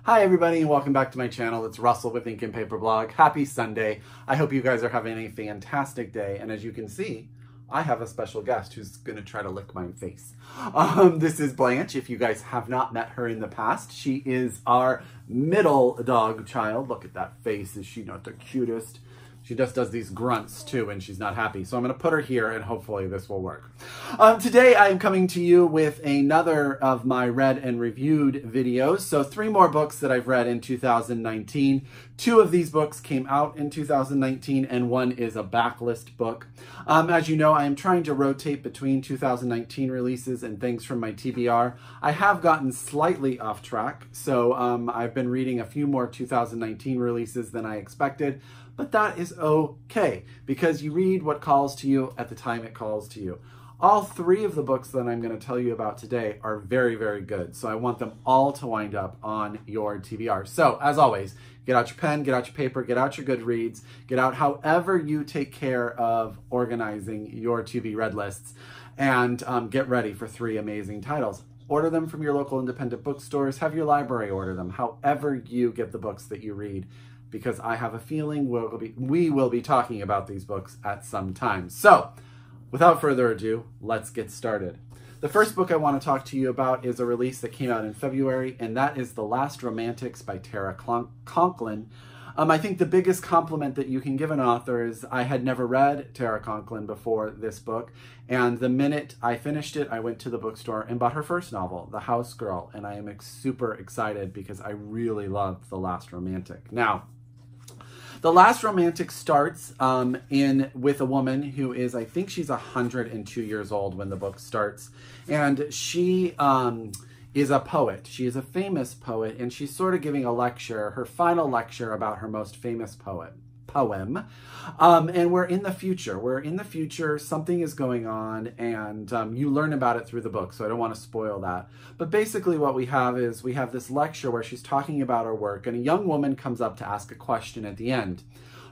Hi everybody and welcome back to my channel. It's Russell with Ink and Paper Blog. Happy Sunday. I hope you guys are having a fantastic day, and as you can see, I have a special guest who's going to try to lick my face. This is Blanche. If you guys have not met her in the past, she is our middle dog child. Look at that face. Is she not the cutest? She just does these grunts too when she's not happy. So I'm going to put her here and hopefully this will work. Today I am coming to you with another of my read and reviewed videos. So 3 more books that I've read in 2019. 2 of these books came out in 2019 and 1 is a backlist book. As you know, I am trying to rotate between 2019 releases and things from my TBR. I have gotten slightly off track. So I've been reading a few more 2019 releases than I expected. But that is okay, because you read what calls to you at the time it calls to you. All 3 of the books that I'm going to tell you about today are very, very good. So I want them all to wind up on your TBR. So as always, get out your pen, get out your paper, get out your Goodreads, get out however you take care of organizing your to-be read lists, and get ready for 3 amazing titles. Order them from your local independent bookstores, have your library order them, however you get the books that you read, because I have a feeling we will be talking about these books at some time. So, without further ado, let's get started. The first book I want to talk to you about is a release that came out in February, and that is The Last Romantics by Tara Conklin. I think the biggest compliment that you can give an author is I had never read Tara Conklin before this book, and the minute I finished it, I went to the bookstore and bought her first novel, The House Girl, and I am super excited because I really loved The Last Romantic. Now, The Last Romantic starts with a woman who is, I think she's 102 years old when the book starts, and she is a poet. She is a famous poet, and she's sort of giving a lecture, her final lecture about her most famous poem. And we're in the future. We're in the future. Something is going on, and you learn about it through the book, so I don't want to spoil that. But basically what we have is we have this lecture where she's talking about her work, and a young woman comes up to ask a question at the end.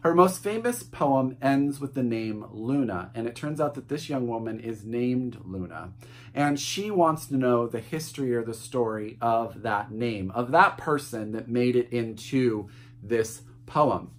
Her most famous poem ends with the name Luna, and it turns out that this young woman is named Luna. And she wants to know the history or the story of that name, of that person that made it into this poem.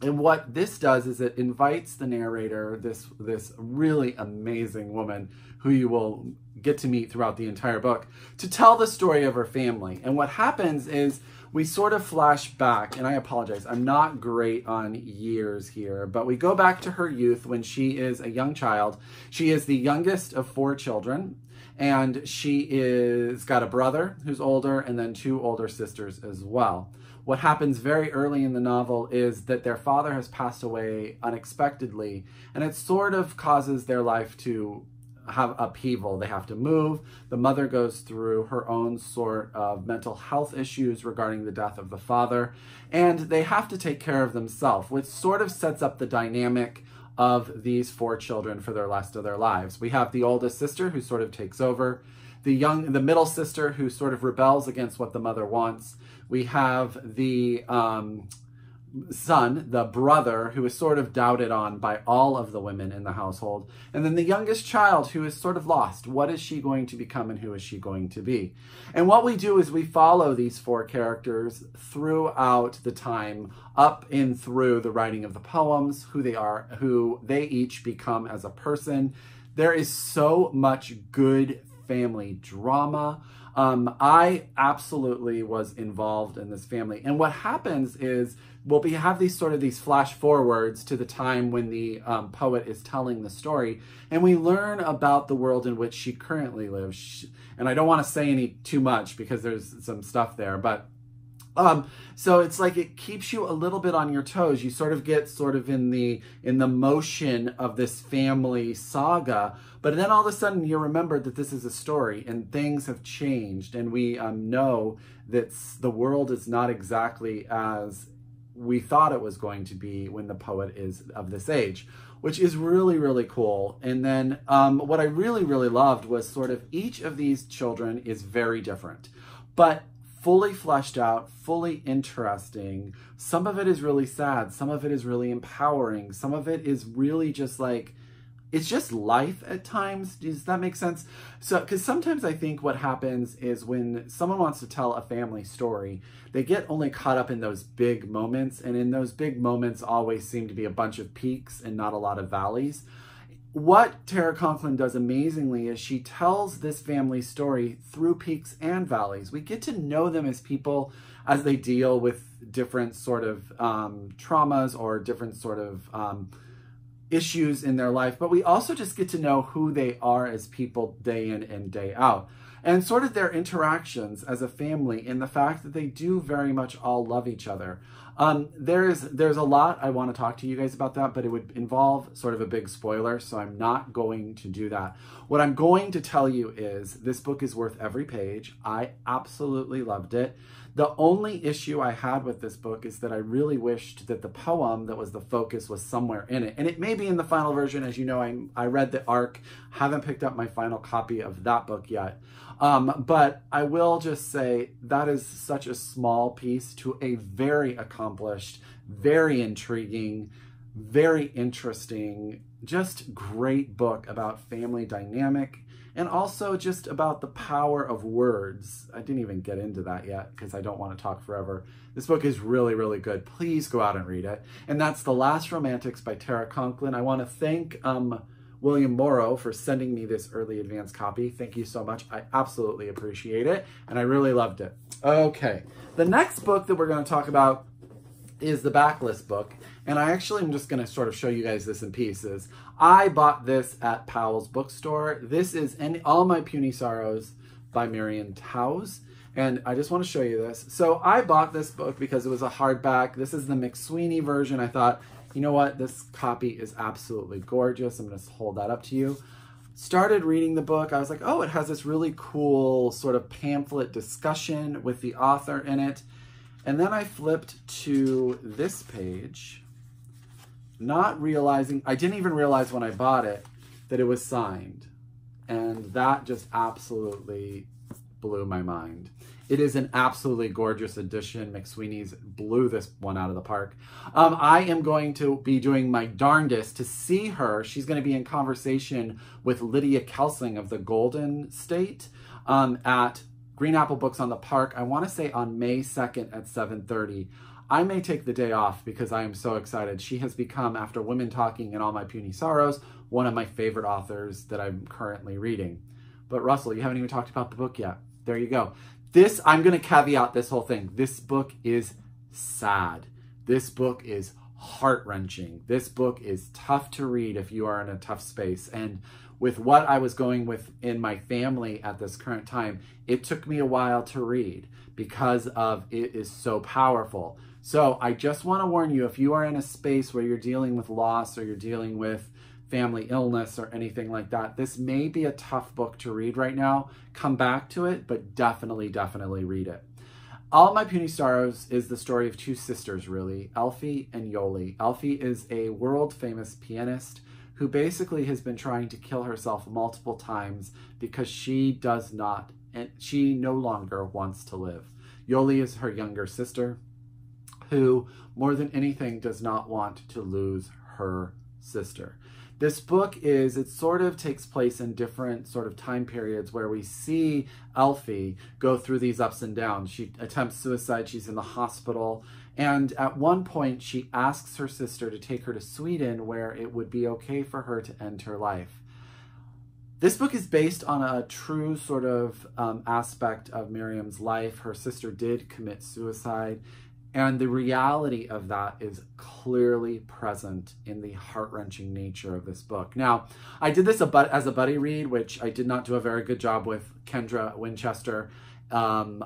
And what this does is it invites the narrator, this really amazing woman who you will get to meet throughout the entire book, to tell the story of her family. And what happens is we sort of flash back, and I apologize, I'm not great on years here, but we go back to her youth when she is a young child. She is the youngest of 4 children, and she is got a brother who's older and then 2 older sisters as well. What happens very early in the novel is that their father has passed away unexpectedly, and it sort of causes their life to have upheaval. They have to move. The mother goes through her own sort of mental health issues regarding the death of the father, and they have to take care of themselves, which sort of sets up the dynamic of these 4 children for the rest of their lives. We have the oldest sister who sort of takes over, the middle sister who sort of rebels against what the mother wants. We have the son, the brother, who is sort of doubted on by all of the women in the household. And then the youngest child who is sort of lost. What is she going to become and who is she going to be? And what we do is we follow these 4 characters throughout the time, up and through the writing of the poems, who they are, who they each become as a person. There is so much good family drama. I absolutely was involved in this family. And what happens is, we have these flash forwards to the time when the poet is telling the story, and we learn about the world in which she currently lives. And I don't want to say too much because there's some stuff there, but so it's like it keeps you a little bit on your toes. You sort of get in the motion of this family saga, but then all of a sudden you remember that this is a story and things have changed, and we know that the world is not exactly as we thought it was going to be when the poet is of this age, which is really, really cool. And then what I really, really loved was sort of each of these children is very different, but fully fleshed out, fully interesting. Some of it is really sad. Some of it is really empowering. Some of it is really just like it's just life at times. Does that make sense? So, because sometimes I think what happens is when someone wants to tell a family story, they get only caught up in those big moments. And in those big moments always seem to be a bunch of peaks and not a lot of valleys. What Tara Conklin does amazingly is she tells this family story through peaks and valleys. We get to know them as people as they deal with different sort of traumas or different sort of issues in their life, but we also just get to know who they are as people day in and day out, and sort of their interactions as a family in the fact that they do very much all love each other. There's a lot I want to talk to you guys about that, but it would involve sort of a big spoiler, so I'm not going to do that. What I'm going to tell you is this book is worth every page. I absolutely loved it. The only issue I had with this book is that I really wished that the poem that was the focus was somewhere in it. And it may be in the final version. As you know, I read the ARC, haven't picked up my final copy of that book yet. But I will just say that is such a small piece to a very accomplished, very intriguing, very interesting, just great book about family dynamic. And also just about the power of words. I didn't even get into that yet because I don't want to talk forever. This book is really, really good. Please go out and read it. And that's The Last Romantics by Tara Conklin. I want to thank William Morrow for sending me this early advance copy. Thank you so much. I absolutely appreciate it. And I really loved it. Okay. The next book that we're going to talk about is the backlist book. And I actually am just going to sort of show you guys this in pieces. I bought this at Powell's bookstore. This is All My Puny Sorrows by Miriam Toews. And I just want to show you this. So I bought this book because it was a hardback. This is the McSweeney version. I thought, you know what? This copy is absolutely gorgeous. I'm going to hold that up to you. Started reading the book. I was like, oh, it has this really cool sort of pamphlet discussion with the author in it. And then I flipped to this page, not realizing, I didn't even realize when I bought it that it was signed. And that just absolutely blew my mind. It is an absolutely gorgeous edition. McSweeney's blew this one out of the park. I am going to be doing my darndest to see her. She's going to be in conversation with Lydia Kelsing of the Golden State at Green Apple Books on the Park. I want to say on May 2nd at 7:30. I may take the day off because I am so excited. She has become, after Women Talking and All My Puny Sorrows, one of my favorite authors that I'm currently reading. But Russell, you haven't even talked about the book yet. There you go. This, I'm going to caveat this whole thing. This book is sad. This book is heart-wrenching. This book is tough to read if you are in a tough space. And with what I was going with in my family at this current time, it took me a while to read because of it is so powerful. So I just want to warn you, if you are in a space where you're dealing with loss or you're dealing with family illness or anything like that, this may be a tough book to read right now. Come back to it, but definitely read it. All My Puny Sorrows is the story of two sisters, really, Elfie and Yoli. Elfie is a world-famous pianist who basically has been trying to kill herself multiple times because she no longer wants to live. Yoli is her younger sister who, more than anything, does not want to lose her sister. This book it sort of takes place in different sort of time periods where we see Elfie go through these ups and downs. She attempts suicide, she's in the hospital, and at one point she asks her sister to take her to Sweden where it would be okay for her to end her life. This book is based on a true sort of aspect of Miriam's life. Her sister did commit suicide. And the reality of that is clearly present in the heart-wrenching nature of this book. Now, I did this as a buddy read, which I did not do a very good job with Kendra Winchester and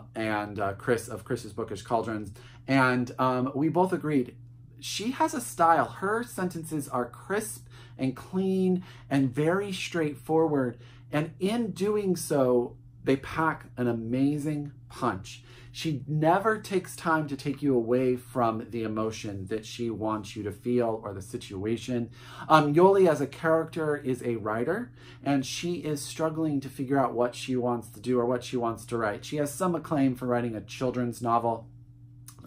Chris of Chris's Bookish Cauldrons. And we both agreed she has a style. Her sentences are crisp and clean and very straightforward. And in doing so, they pack an amazing punch. She never takes time to take you away from the emotion that she wants you to feel or the situation. Yoli as a character is a writer, and she is struggling to figure out what she wants to do or what she wants to write. She has some acclaim for writing a children's novel,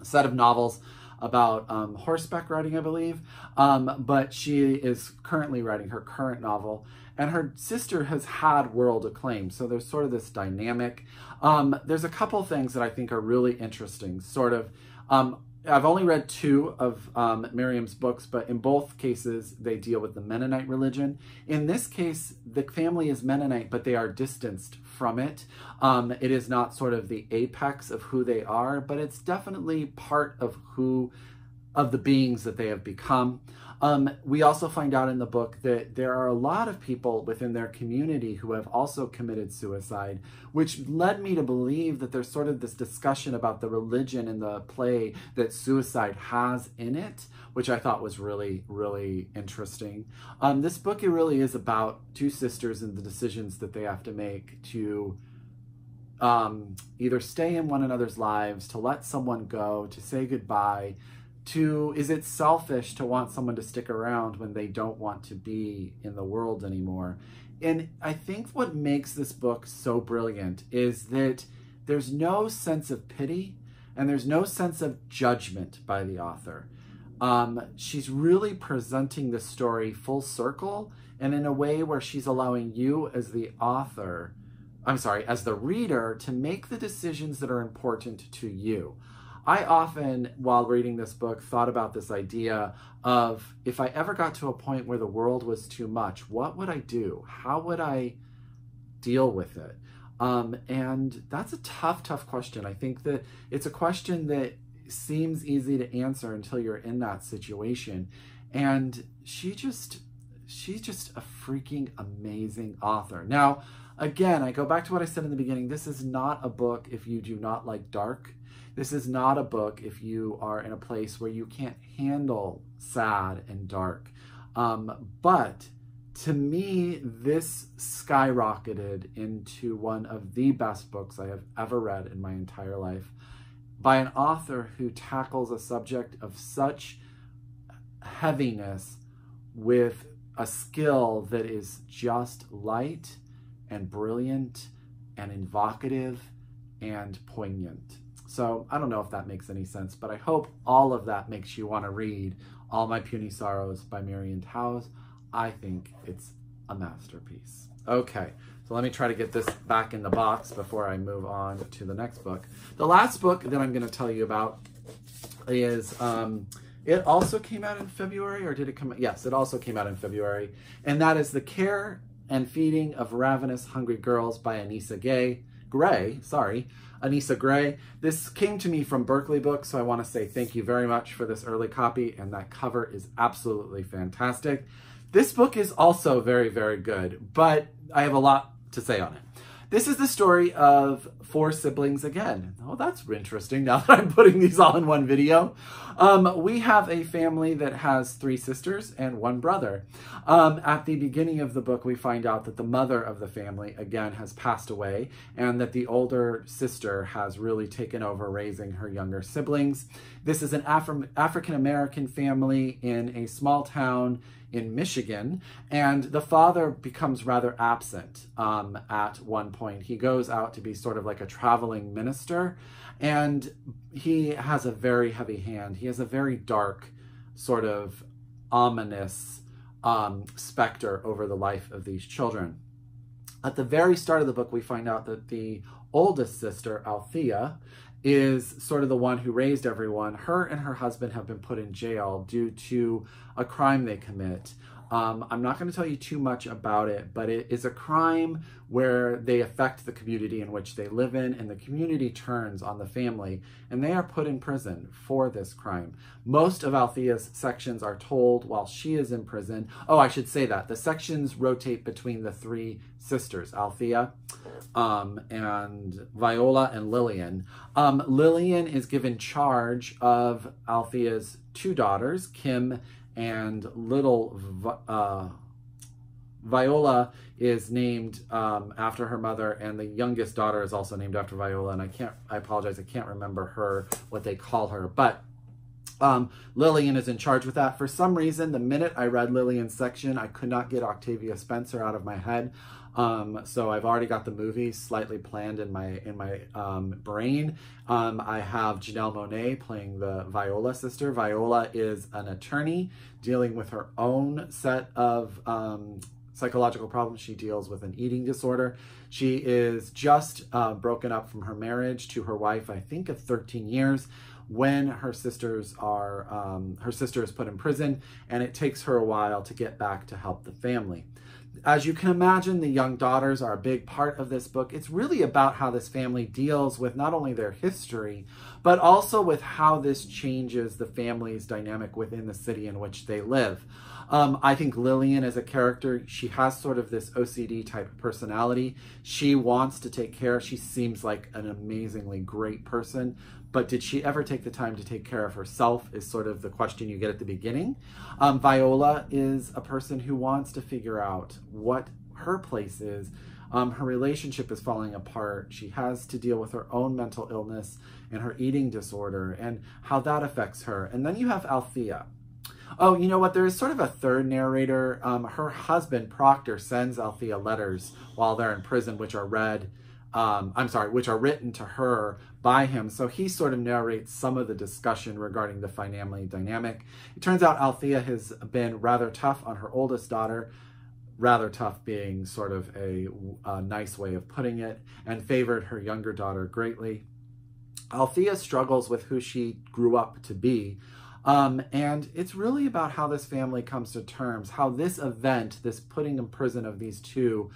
a set of novels about horseback riding, I believe. But she is currently writing her current novel, and her sister has had world acclaim. So there's sort of this dynamic. There's a couple things that I think are really interesting. I've only read 2 of Miriam's books, but in both cases, they deal with the Mennonite religion. In this case, the family is Mennonite, but they are distanced from it. It is not sort of the apex of who they are, but it's definitely part of the beings that they have become. We also find out in the book that there are a lot of people within their community who have also committed suicide, which led me to believe that there's sort of this discussion about the religion in the play that suicide has in it, which I thought was really, really interesting. This book, it really is about 2 sisters and the decisions that they have to make to either stay in one another's lives, to let someone go, to say goodbye, is it selfish to want someone to stick around when they don't want to be in the world anymore? And I think what makes this book so brilliant is that there's no sense of pity and there's no sense of judgment by the author. She's really presenting the story full circle and in a way where she's allowing you as the author, as the reader, to make the decisions that are important to you. I often, while reading this book, thought about this idea of if I ever got to a point where the world was too much, what would I do? How would I deal with it? And that's a tough question. I think that it's a question that seems easy to answer until you're in that situation. And she's just a freaking amazing author. Now, again, I go back to what I said in the beginning. This is not a book if you do not like dark. This is not a book if you are in a place where you can't handle sad and dark. But to me, this skyrocketed into one of the best books I have ever read in my entire life by an author who tackles a subject of such heaviness with a skill that is just light and brilliant and evocative and poignant. So I don't know if that makes any sense, but I hope all of that makes you want to read All My Puny Sorrows by Miriam Toews. I think it's a masterpiece. Okay, so let me try to get this back in the box before I move on to the next book. The last book that I'm going to tell you about is, it also came out in February, or did it come out? Yes, it also came out in February. And that is The Care and Feeding of Ravenous Hungry Girls by Anissa Gray. This came to me from Berkeley Books, so I want to say thank you very much for this early copy, and that cover is absolutely fantastic. This book is also very, very good, but I have a lot to say on it. This is the story of 4 siblings again. Oh, that's interesting now that I'm putting these all in one video. We have a family that has 3 sisters and 1 brother. At the beginning of the book, we find out that the mother of the family, again, has passed away, and that the older sister has really taken over raising her younger siblings. This is an African-American family in a small town in Michigan, and the father becomes rather absent at one point. He goes out to be sort of like a traveling minister, and he has a very heavy hand. He has a very dark, sort of ominous specter over the life of these children. At the very start of the book, we find out that the oldest sister, Althea, is sort of the one who raised everyone. Her and her husband have been put in jail due to a crime they commit. I'm not going to tell you too much about it, but it is a crime where they affect the community in which they live in, and the community turns on the family, and they are put in prison for this crime. Most of Althea's sections are told while she is in prison. Oh, I should say that. The sections rotate between the 3 sisters, Althea, and Viola and Lillian. Lillian is given charge of Althea's 2 daughters, Kim and little Viola is named after her mother, and the youngest daughter is also named after Viola, and I apologize, I can't remember what they call her, but Lillian is in charge with that. For some reason, the minute I read Lillian's section, I could not get Octavia Spencer out of my head. So I've already got the movie slightly planned in my brain. I have Janelle Monáe playing the Viola sister. Viola is an attorney dealing with her own set of psychological problems. She deals with an eating disorder. She is just broken up from her marriage to her wife, I think of 13 years, when her sister is put in prison, and it takes her a while to get back to help the family. As you can imagine, the young daughters are a big part of this book. It's really about how this family deals with not only their history, but also with how this changes the family's dynamic within the city in which they live. I think Lillian as a character, she has sort of this OCD type of personality. She wants to take care. She seems like an amazingly great person, but did she ever take the time to take care of herself is sort of the question you get at the beginning. Viola is a person who wants to figure out what her place is. Her relationship is falling apart. She has to deal with her own mental illness and her eating disorder and how that affects her. And then you have Althea. Oh, you know what? There is sort of a third narrator. Her husband, Proctor, sends Althea letters while they're in prison, which are which are written to her by him. So he sort of narrates some of the discussion regarding the family dynamic. It turns out Althea has been rather tough on her oldest daughter, rather tough being sort of a nice way of putting it, and favored her younger daughter greatly. Althea struggles with who she grew up to be. And it's really about how this family comes to terms, how this event, this putting in prison of these two,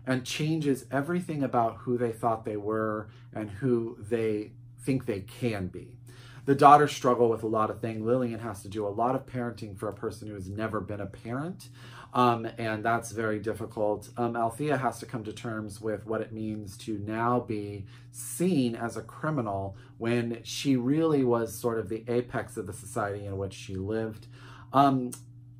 and changes everything about who they thought they were and who they think they can be. The daughters struggle with a lot of things. Lillian has to do a lot of parenting for a person who has never been a parent, and that's very difficult. Althea has to come to terms with what it means to now be seen as a criminal when she really was sort of the apex of the society in which she lived.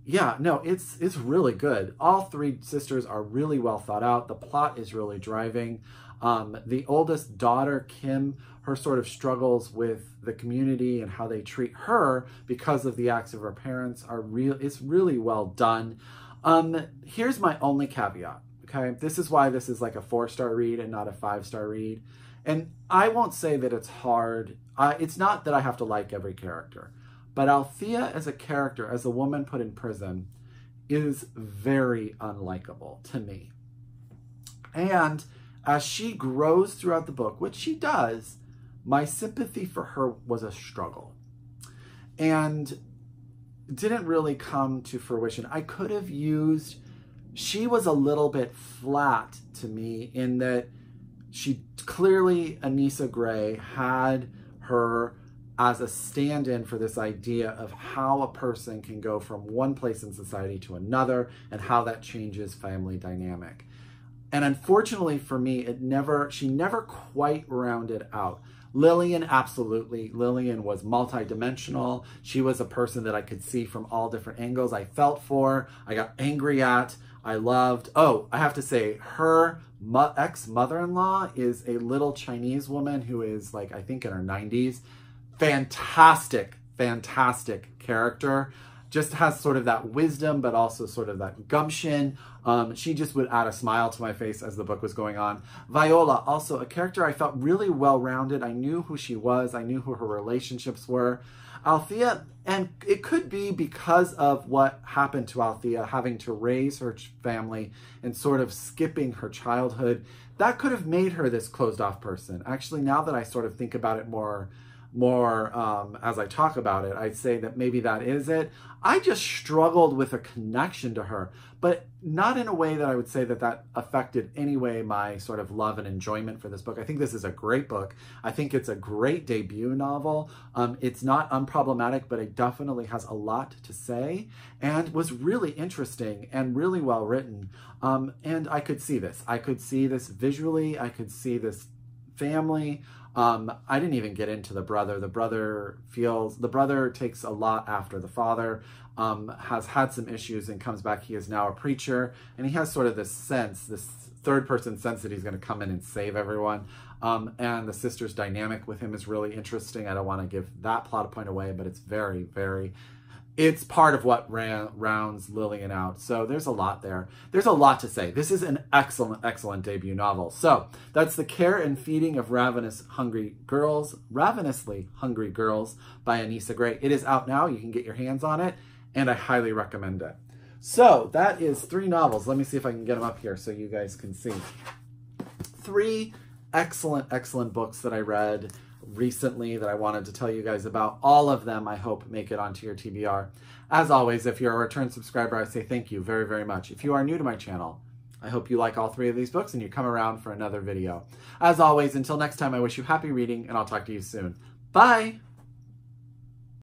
Yeah, no, it's really good. All three sisters are really well thought out. The plot is really driving. The oldest daughter, Kim, her sort of struggles with the community and how they treat her because of the acts of her parents it's really well done. Here's my only caveat, okay? This is why this is like a 4-star read and not a 5-star read. And I won't say that it's hard. It's not that I have to like every character. But Althea as a character, as a woman put in prison, is very unlikable to me. And as she grows throughout the book, which she does, my sympathy for her was a struggle. And didn't really come to fruition. I could have used, she was a little bit flat to me in that she clearly, Anissa Gray, had her as a stand-in for this idea of how a person can go from one place in society to another and how that changes family dynamic. And unfortunately for me, she never quite rounded out. Lillian, absolutely. Lillian was multidimensional. She was a person that I could see from all different angles. I felt for, I got angry at, I loved. Oh, I have to say, her ex-mother-in-law is a little Chinese woman who is like, I think in her 90s. Fantastic, fantastic character. Just has sort of that wisdom, but also sort of that gumption. She just would add a smile to my face as the book was going on. Viola, also a character I felt really well-rounded. I knew who she was. I knew who her relationships were. Althea, and it could be because of what happened to Althea, having to raise her family and sort of skipping her childhood, that could have made her this closed-off person. Actually, now that I sort of think about it more as I talk about it, I'd say that maybe that is it. I just struggled with a connection to her, but not in a way that I would say that that affected any way my sort of love and enjoyment for this book. I think this is a great book. I think it's a great debut novel. It's not unproblematic, but it definitely has a lot to say and was really interesting and really well written. And I could see this. I could see this visually. I could see this family. I didn't even get into the brother. The brother takes a lot after the father, has had some issues and comes back. He is now a preacher, and he has sort of this sense, this third person sense that he's going to come in and save everyone. And the sister's dynamic with him is really interesting. I don't want to give that plot point away, but it's very, very... It's part of what rounds Lillian out. So there's a lot there. There's a lot to say. This is an excellent, excellent debut novel. So that's The Care and Feeding of Ravenously Hungry Girls by Anissa Gray. It is out now. You can get your hands on it, and I highly recommend it. So that is 3 novels. Let me see if I can get them up here so you guys can see. 3 excellent, excellent books that I read recently that I wanted to tell you guys about. All of them, I hope, make it onto your TBR. As always, if you're a return subscriber, I say thank you very, very much. If you are new to my channel, I hope you like all 3 of these books and you come around for another video. As always, until next time, I wish you happy reading, and I'll talk to you soon. Bye!